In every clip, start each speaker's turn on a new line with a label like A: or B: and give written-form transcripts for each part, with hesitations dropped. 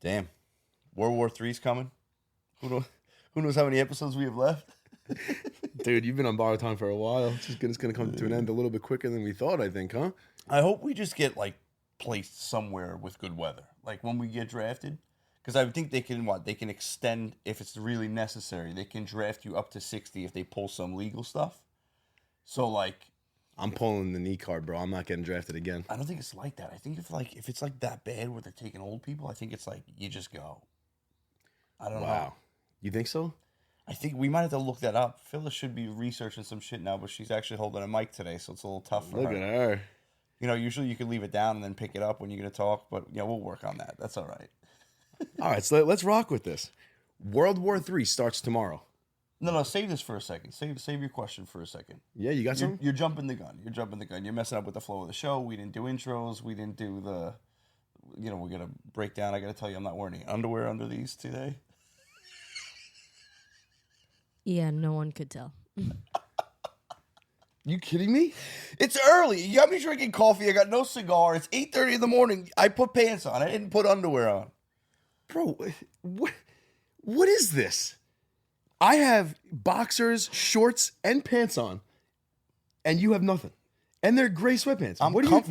A: Damn. World War III's coming. Who knows how many episodes we have left?
B: Dude, you've been on borrowed time for a while. It's going to come to an end a little bit quicker than we thought, I think, huh?
A: I hope we just get, like, placed somewhere with good weather. Like, when we get drafted. Because I think they can, They can extend, if it's really necessary, they can draft you up to 60 if they pull some legal stuff. So, like...
B: I'm pulling the knee card, bro. I'm not getting drafted again.
A: I don't think it's like that. I think if it's, like, that bad where they're taking old people, I think it's, like, you just go. I don't know.
B: Wow. You think so?
A: I think we might have to look that up. Phyllis should be researching some shit now, but she's actually holding a mic today, so it's a little tough for her.
B: Look at her.
A: You know, usually you can leave it down and then pick it up when you're going to talk, but, we'll work on that. That's all right.
B: All right, so let's rock with this. World War III starts tomorrow.
A: No, save this for a second. Save your question for a second.
B: Yeah, you got something?
A: You're jumping the gun. You're messing up with the flow of the show. We didn't do intros. We didn't do the, we're going to break down. I got to tell you, I'm not wearing any underwear under these today.
C: Yeah, no one could tell.
B: You kidding me?
A: It's early. You got me drinking coffee. I got no cigar. It's 8:30 in the morning. I put pants on. I didn't put underwear on.
B: Bro, what is this? I have boxers, shorts, and pants on, and you have nothing. And they're gray sweatpants.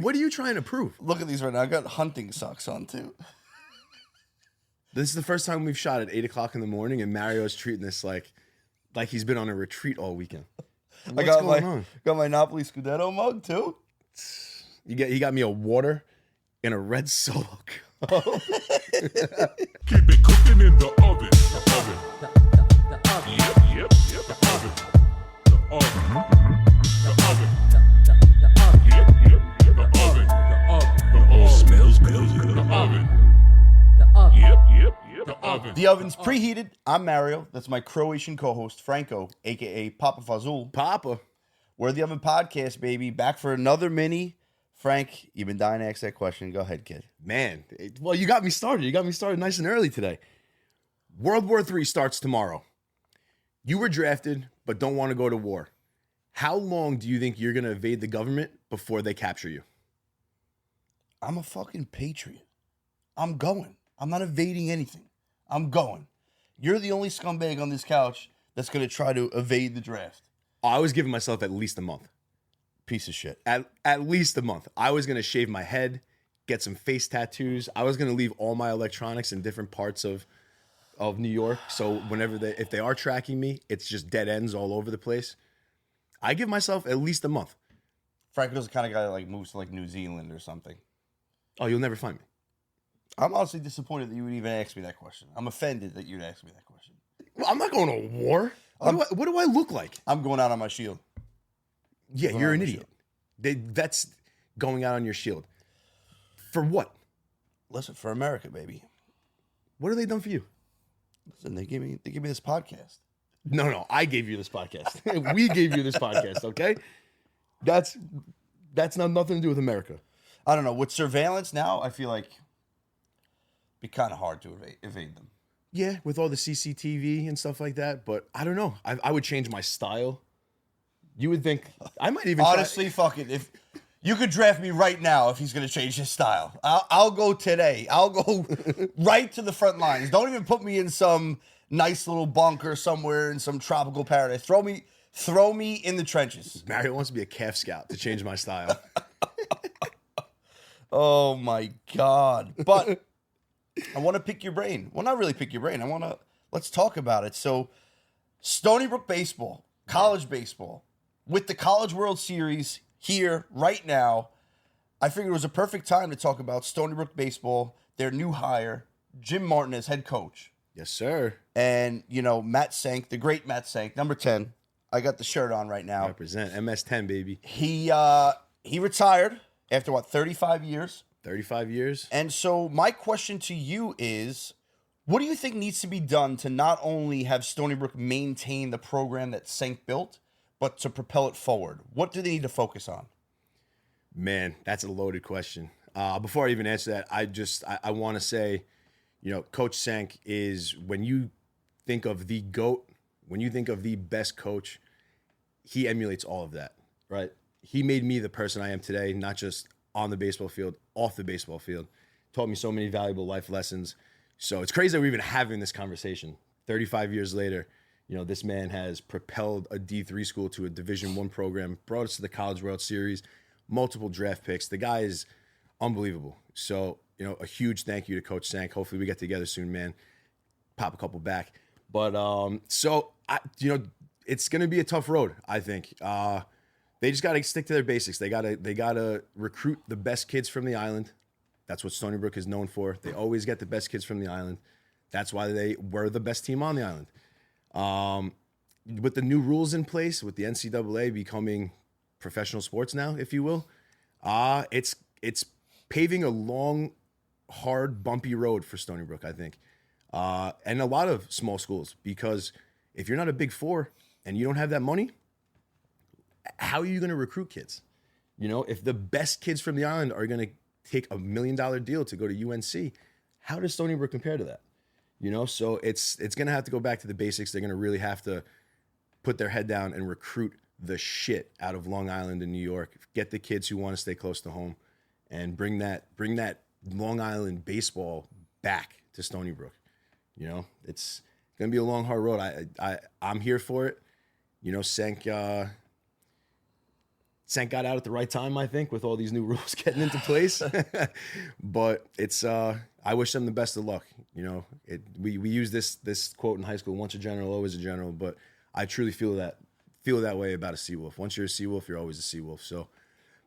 B: What are you trying to prove?
A: Look at these right now. I got hunting socks on, too.
B: This is the first time we've shot at 8 o'clock in the morning, and Mario's treating this like he's been on a retreat all weekend. What's going on?
A: Got my Napoli Scudetto mug, too.
B: He got me a water and a red Solo.
D: Keep it cooking in the oven. The oven. The oven. Yep. The oven. The oven. The oven. The oven. Yep. The oven. The oven. The oven. Smells good. The oven. The oven. Yep. The oven.
A: The oven's preheated. I'm Mario. That's my Croatian co-host, Franco, a.k.a. Papa Fazul.
B: Papa.
A: We're the Oven Podcast, baby. Back for another mini. Frank, you've been dying to ask that question. Go ahead, kid.
B: Man, well, you got me started. You got me started nice and early today. World War III starts tomorrow. You were drafted, but don't want to go to war. How long do you think you're going to evade the government before they capture you?
A: I'm a fucking patriot. I'm going. I'm not evading anything. I'm going. You're the only scumbag on this couch that's going to try to evade the draft.
B: I was giving myself at least a month.
A: Piece of shit.
B: At least a month. I was going to shave my head, get some face tattoos. I was going to leave all my electronics in different parts of New York. So if they are tracking me, it's just dead ends all over the place. I give myself at least a month.
A: Franco's the kind of guy that like moves to like New Zealand or something.
B: Oh, you'll never find me.
A: I'm honestly disappointed that you would even ask me that question. I'm offended that you'd ask me that question.
B: Well, I'm not going to war. What do I look like?
A: I'm going out on my shield.
B: Yeah, you're an idiot. That's going out on your shield. For what?
A: Listen, for America, baby.
B: What have they done for you?
A: Listen, they give me this podcast.
B: No, I gave you this podcast. We gave you this podcast, okay? That's not nothing to do with America.
A: I don't know. With surveillance now, I feel like it'd be kind of hard to evade them.
B: Yeah, with all the CCTV and stuff like that, but I don't know. I would change my style. You would think I might even
A: honestly fuck it. If you could draft me right now, if he's gonna change his style, I'll go today. I'll go right to the front lines. Don't even put me in some nice little bunker somewhere in some tropical paradise. Throw me in the trenches.
B: Mario wants to be a calf scout to change my style.
A: Oh my God! But I want to pick your brain. Well, not really pick your brain. Let's talk about it. So, Stony Brook Baseball, college baseball. With the College World Series here right now, I figured it was a perfect time to talk about Stony Brook Baseball, their new hire, Jim Martin as head coach.
B: Yes, sir.
A: And, Matt Senk, the great Matt Senk, number 10. I got the shirt on right now.
B: Represent MS10, baby.
A: He retired after, 35 years?
B: 35 years.
A: And so my question to you is, what do you think needs to be done to not only have Stony Brook maintain the program that Senk built, but to propel it forward? What do they need to focus on?
B: Man, that's a loaded question. Before I even answer that, I want to say, Coach Senk is, when you think of the GOAT, when you think of the best coach, he emulates all of that, right? He made me the person I am today, not just on the baseball field, off the baseball field. Taught me so many valuable life lessons, So it's crazy that we're even having this conversation. 35 years later, this man has propelled a D3 school to a Division I program, brought us to the College World Series, multiple draft picks. The guy is unbelievable. So, a huge thank you to Coach Senk. Hopefully we get together soon, man. Pop a couple back. But it's going to be a tough road, I think. They just got to stick to their basics. They got to recruit the best kids from the island. That's what Stony Brook is known for. They always get the best kids from the island. That's why they were the best team on the island. With the new rules in place, with the NCAA becoming professional sports now, if you will, it's paving a long, hard, bumpy road for Stony Brook, I think. And a lot of small schools, because if you're not a Big Four and you don't have that money, how are you going to recruit kids? If the best kids from the island are going to take $1 million deal to go to UNC, how does Stony Brook compare to that? So it's going to have to go back to the basics. They're going to really have to put their head down and recruit the shit out of Long Island and New York. Get the kids who want to stay close to home, and bring that Long Island baseball back to Stony Brook. It's going to be a long, hard road. I'm here for it. Senk got out at the right time, I think, with all these new rules getting into place. But it's I wish them the best of luck. We use this quote in high school: once a general, always a general. But I truly feel that way about a Seawolf. Once you're a Seawolf, you're always a Seawolf. So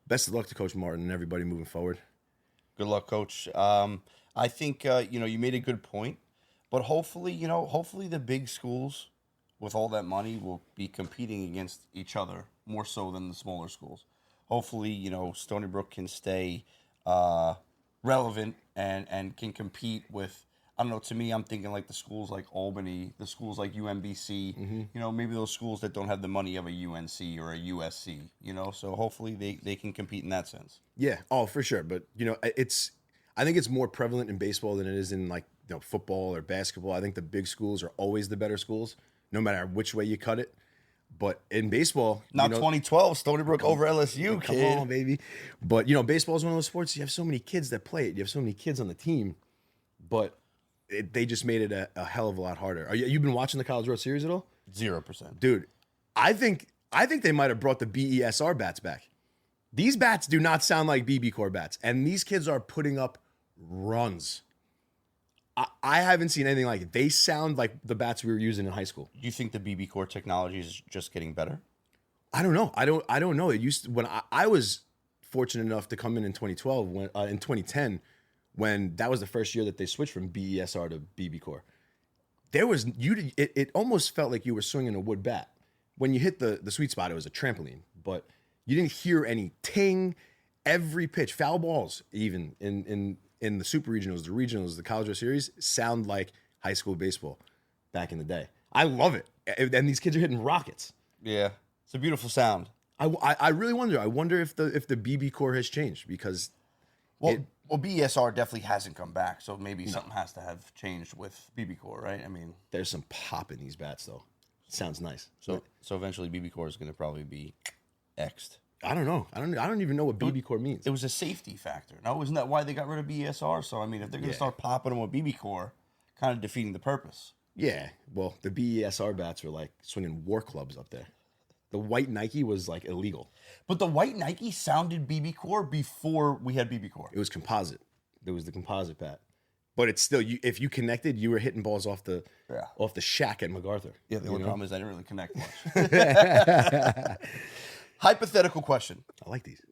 B: best of luck to Coach Martin and everybody moving forward.
A: Good luck, Coach. I think you made a good point, but hopefully the big schools with all that money will be competing against each other more so than the smaller schools. Hopefully, Stony Brook can stay relevant and can compete with, I don't know, to me, I'm thinking like the schools like Albany, the schools like UMBC, maybe those schools that don't have the money of a UNC or a USC, so hopefully they can compete in that sense.
B: Yeah, for sure. But, I think it's more prevalent in baseball than it is in like football or basketball. I think the big schools are always the better schools, no matter which way you cut it. But in baseball,
A: now 2012, Stony Brook over LSU, kid.
B: Come on, baby. But baseball is one of those sports. You have so many kids that play it. You have so many kids on the team, but they just made it a hell of a lot harder. You've been watching the College World Series at all?
A: 0%,
B: dude. I think they might have brought the BESR bats back. These bats do not sound like BB Core bats, and these kids are putting up runs. I haven't seen anything like it. They sound like the bats we were using in high school.
A: Do you think the BB Core technology is just getting better?
B: I don't know. I don't know. It used to, when I was fortunate enough to come in 2012, in 2010, when that was the first year that they switched from BESR to BB Core. It almost felt like you were swinging a wood bat. When you hit the sweet spot, it was a trampoline, but you didn't hear any ting. Every pitch, foul balls, even in the super regionals, the regionals, the College World Series, sound like high school baseball back in the day. I love it. And these kids are hitting rockets.
A: Yeah. It's a beautiful sound.
B: I really wonder. I wonder if the BB Core has changed, because
A: BESR definitely hasn't come back, so maybe something has to have changed with BB Core, right? I mean,
B: there's some pop in these bats though. It sounds nice.
A: So eventually BB Core is going to probably be X'd.
B: I don't know. I don't even know what BB Core means.
A: It was a safety factor. No, isn't that why they got rid of BESR? So I mean, if they're going to start popping them with BB Core, kind of defeating the purpose.
B: Yeah. Well, the BESR bats were like swinging war clubs up there. The white Nike was like illegal.
A: But the white Nike sounded BB Core before we had BB Core.
B: It was composite. There was the composite bat. But it's still, if you connected, you were hitting balls off the shack at MacArthur.
A: Yeah, the only problem is I didn't really connect much. Hypothetical question.
B: I like these.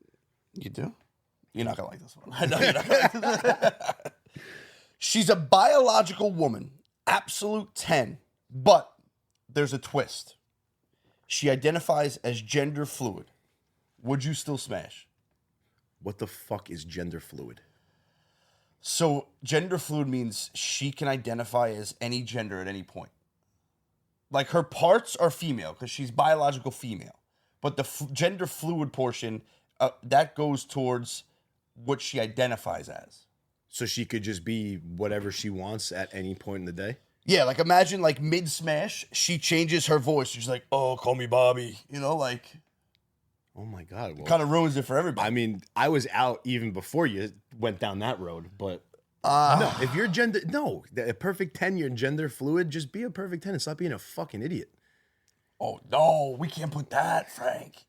A: You do? You're not going to like this one. I know you're not going to like this. She's a biological woman, absolute 10, but there's a twist. She identifies as gender fluid. Would you still smash?
B: What the fuck is gender fluid?
A: So gender fluid means she can identify as any gender at any point. Like her parts are female because she's biological female. But the gender fluid portion, that goes towards what she identifies as.
B: So she could just be whatever she wants at any point in the day?
A: Yeah, like imagine like mid-smash, she changes her voice. She's like, oh, call me Bobby. You know, like...
B: Oh, my God. Well,
A: kind of ruins it for everybody.
B: I mean, I was out even before you went down that road, but No, if you're a perfect 10, you're gender fluid, just be a perfect 10 and stop being a fucking idiot.
A: Oh, no, we can't put that, Frank.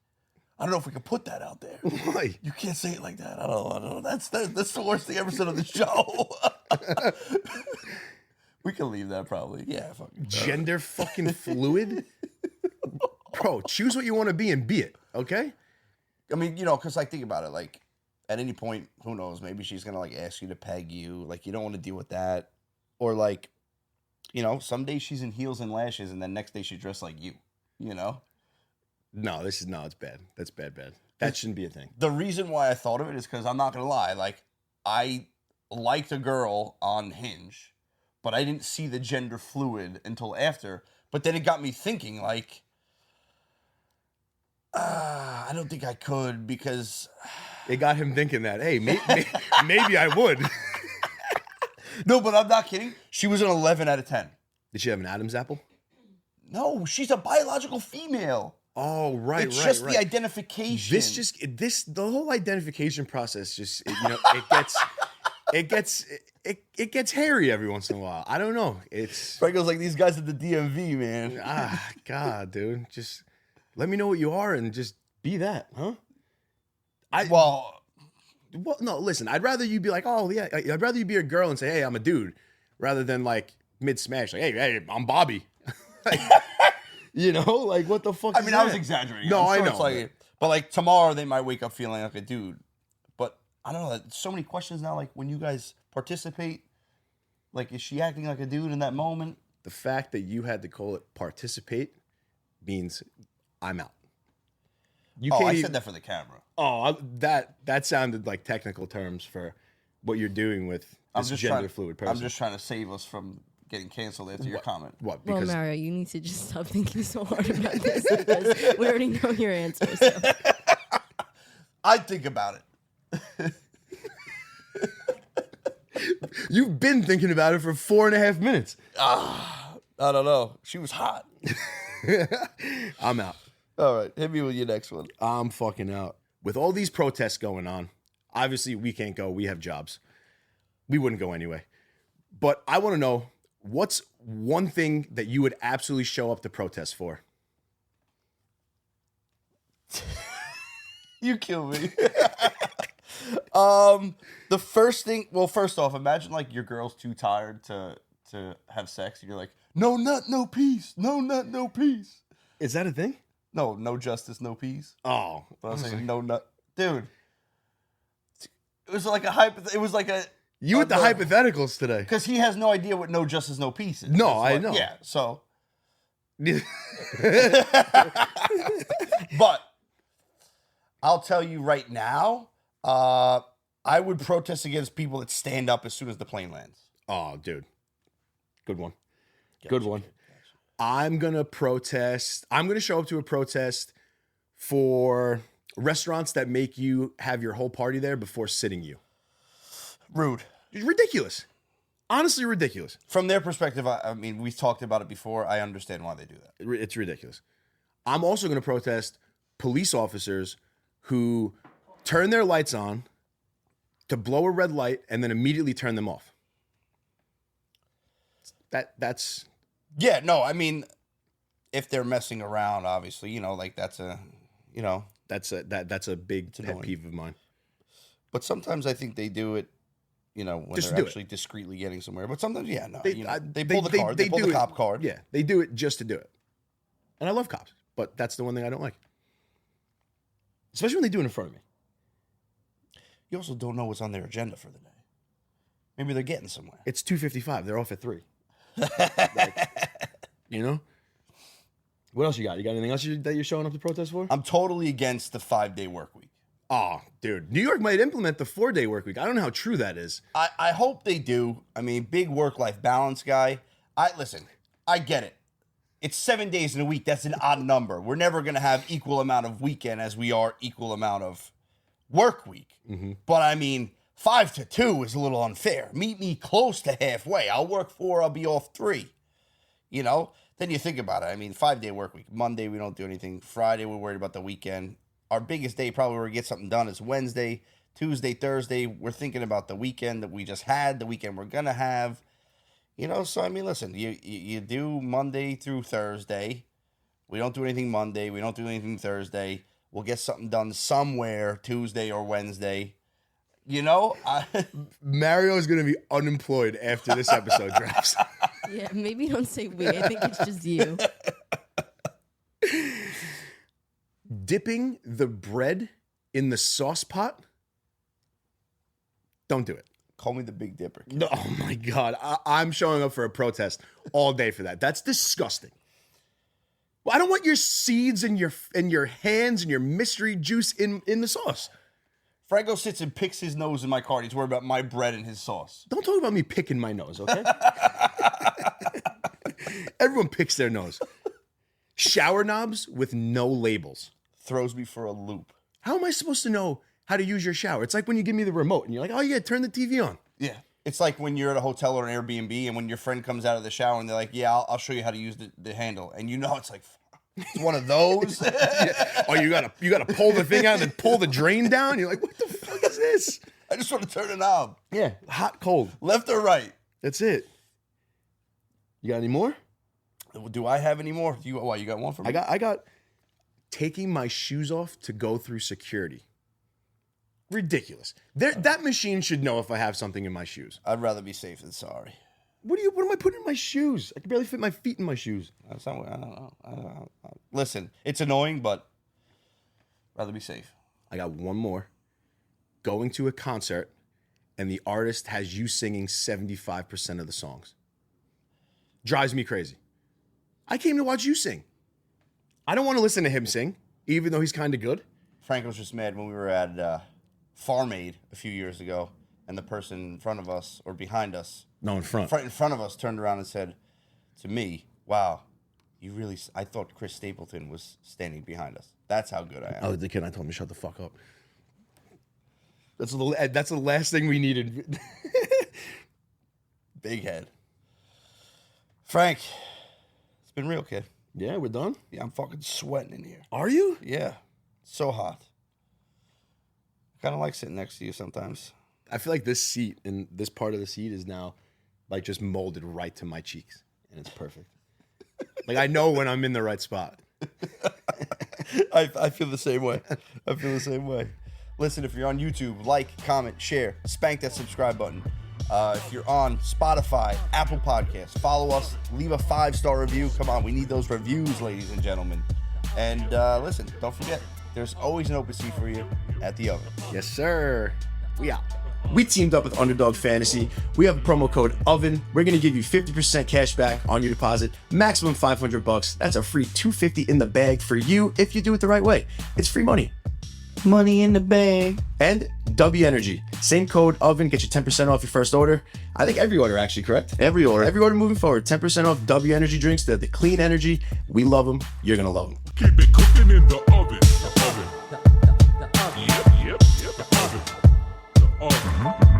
A: I don't know if we can put that out there.
B: Why?
A: You can't say it like that. I don't know. That's the worst thing ever said on the show. We can leave that probably. Yeah, fucking
B: Gender fucking fluid? Bro, choose what you want to be and be it, okay?
A: I mean, because like think about it, like at any point, who knows? Maybe she's gonna like ask you to peg you. Like you don't want to deal with that, or like, some days she's in heels and lashes, and then next day she's dressed like you.
B: No, it's bad. That's bad. That shouldn't be a thing.
A: The reason why I thought of it is because I'm not gonna lie, like I liked a girl on Hinge, but I didn't see the gender fluid until after. But then it got me thinking, like, I don't think I could because
B: it got him thinking that, hey, maybe I would.
A: No, but I'm not kidding. She was an 11 out of 10.
B: Did she have an Adam's apple?
A: No, she's a biological female.
B: Oh, right,
A: it's just the identification.
B: The whole identification process just, it gets hairy every once in a while. I don't know.
A: Franco's like these guys at the DMV, man.
B: God, dude. Just let me know what you are and just be that, huh?
A: Well,
B: no, listen, I'd rather you be like, oh, yeah, I'd rather you be a girl and say, hey, I'm a dude, rather than like mid-smash, like, hey, I'm Bobby. Like, what the fuck
A: I mean, I was exaggerating.
B: No,
A: I
B: know.
A: But like tomorrow they might wake up feeling like a dude. But I don't know. There's so many questions now. Like when you guys participate, like is she acting like a dude in that moment?
B: The fact that you had to call it participate means I'm out.
A: I said that for the camera.
B: Oh, that sounded like technical terms for what you're doing with this gender fluid person.
A: I'm just trying to save us from getting canceled after your comment.
B: What?
C: Well, Mario, you need to just stop thinking so hard about this because we already know your answer. So.
A: I'd think about it.
B: You've been thinking about it for 4.5 minutes.
A: I don't know. She was hot.
B: I'm out.
A: All right, hit me with your next one.
B: I'm fucking out. With all these protests going on, obviously we can't go. We have jobs. We wouldn't go anyway. But I want to know, what's one thing that you would absolutely show up to protest for?
A: You kill me. The first thing, well, first off, imagine like your girl's too tired to have sex. And you're like, no nut, no peace. No nut, no peace.
B: Is that a thing?
A: No justice, no peace.
B: Oh.
A: But I was saying no nut. Dude. It was like a
B: You with the hypotheticals today.
A: Because he has no idea what no justice, no peace is.
B: No, I know.
A: Yeah, so. But I'll tell you right now, I would protest against people that stand up as soon as the plane lands.
B: Oh, dude. Good one.
A: Gotcha,
B: Good one.
A: Gotcha.
B: I'm going to protest. I'm going to show up to a protest for restaurants that make you have your whole party there before sitting you.
A: Rude.
B: Ridiculous. Honestly, ridiculous.
A: From their perspective, I mean, we've talked about it before. I understand why they do that.
B: It's ridiculous. I'm also going to protest police officers who turn their lights on to blow a red light and then immediately turn them off. That's...
A: Yeah, no, I mean, if they're messing around, obviously, like that's a,
B: That's a big pet peeve of mine.
A: But sometimes I think they do it, when
B: Just
A: they're actually discreetly getting somewhere. But sometimes, yeah, no, they pull the card.
B: They
A: They pull
B: do
A: the
B: it.
A: cop card.
B: Yeah, they do it just to do it. And I love cops, but that's the one thing I don't like. Especially when they do it in front of me.
A: You also don't know what's on their agenda for the day. Maybe they're getting somewhere.
B: It's 2:55. They're off at 3. What else you got? You got anything else that you're showing up to protest for?
A: I'm totally against the 5-day work week.
B: Oh, dude. New York might implement the 4-day work week. I don't know how true that is.
A: I hope they do. I mean, big work-life balance guy. Listen, I get it. It's 7 days in a week. That's an odd number. We're never going to have equal amount of weekend as we are equal amount of work week. Mm-hmm. But I mean, 5 to 2 is a little unfair. Meet me close to halfway. I'll work 4. I'll be off 3. Then you think about it. I mean, 5-day work week. Monday, we don't do anything. Friday, we're worried about the weekend. Our biggest day probably where we get something done is Wednesday. Tuesday, Thursday, we're thinking about the weekend that we just had, the weekend we're going to have. You know, so I mean, listen, you do Monday through Thursday. We don't do anything Monday. We don't do anything Thursday. We'll get something done somewhere Tuesday or Wednesday. You know,
B: Mario is going to be unemployed after this episode drops.
C: Yeah, maybe don't say we. I think it's just you.
B: Dipping the bread in the sauce pot? Don't do it.
A: Call me the Big Dipper.
B: No, oh my God. I'm showing up for a protest all day for that. That's disgusting. Well, I don't want your seeds and your hands and your mystery juice in the sauce.
A: Franco sits and picks his nose in my car. He's worried about my bread and his sauce.
B: Don't talk about me picking my nose, okay? Everyone picks their nose. Shower knobs with no labels.
A: Throws me for a loop.
B: How am I supposed to know how to use your shower? It's like when you give me the remote and you're like, oh yeah, turn the TV on.
A: Yeah. It's like when you're at a hotel or an Airbnb and when your friend comes out of the shower and they're like, yeah, I'll show you how to use the handle. And you know it's like, it's one of those.
B: Yeah. Oh, you gotta pull the thing out and then pull the drain down? You're like, what the fuck is this?
A: I just want to turn a knob.
B: Yeah, hot, cold.
A: Left or right?
B: That's it. You got any more?
A: Do I have any more? You got one for me?
B: I got taking my shoes off to go through security. Ridiculous. That machine should know if I have something in my shoes.
A: I'd rather be safe than sorry.
B: What am I putting in my shoes? I can barely fit my feet in my shoes.
A: That's not what, I don't know. Listen, it's annoying, but rather be safe.
B: I got one more. Going to a concert and the artist has you singing 75% of the songs. Drives me crazy. I came to watch you sing. I don't want to listen to him sing, even though he's kind of good.
A: Frank was just mad when we were at Farm Aid a few years ago, and the person in front of us, or behind us,
B: No, in front.
A: in front of us, turned around and said to me, wow, I thought Chris Stapleton was standing behind us. That's how good I am.
B: Oh, the kid, I told him to shut the fuck up. That's the last thing we needed.
A: Big head. Frank, it's been real, kid.
B: Yeah, we're done.
A: Yeah, I'm fucking sweating in here.
B: Are you?
A: Yeah, so hot. Kind of like sitting next to you sometimes.
B: I feel like this seat and this part of the seat is now like just molded right to my cheeks, and it's perfect. Like I know when I'm in the right spot.
A: I feel the same way. I feel the same way. Listen, if you're on YouTube, like, comment, share, spank that subscribe button. If you're on Spotify, Apple Podcasts, follow us, leave a 5-star review. Come on, we need those reviews, ladies and gentlemen. And listen, don't forget, there's always an open seat for you at the Oven.
B: Yes, sir. We out.
E: We teamed up with Underdog Fantasy. We have a promo code OVEN. We're going to give you 50% cash back on your deposit, maximum $500. That's a free $250 in the bag for you if you do it the right way. It's free money. Money in the bag. And Dubby Energy. Same code OVEN. Get you 10% off your first order. I think every order, actually, correct? Every order moving forward. 10% off Dubby Energy drinks. They're the clean energy. We love them. You're going to love them.
D: Keep it cooking in the oven. The oven. Yep. The oven. The oven.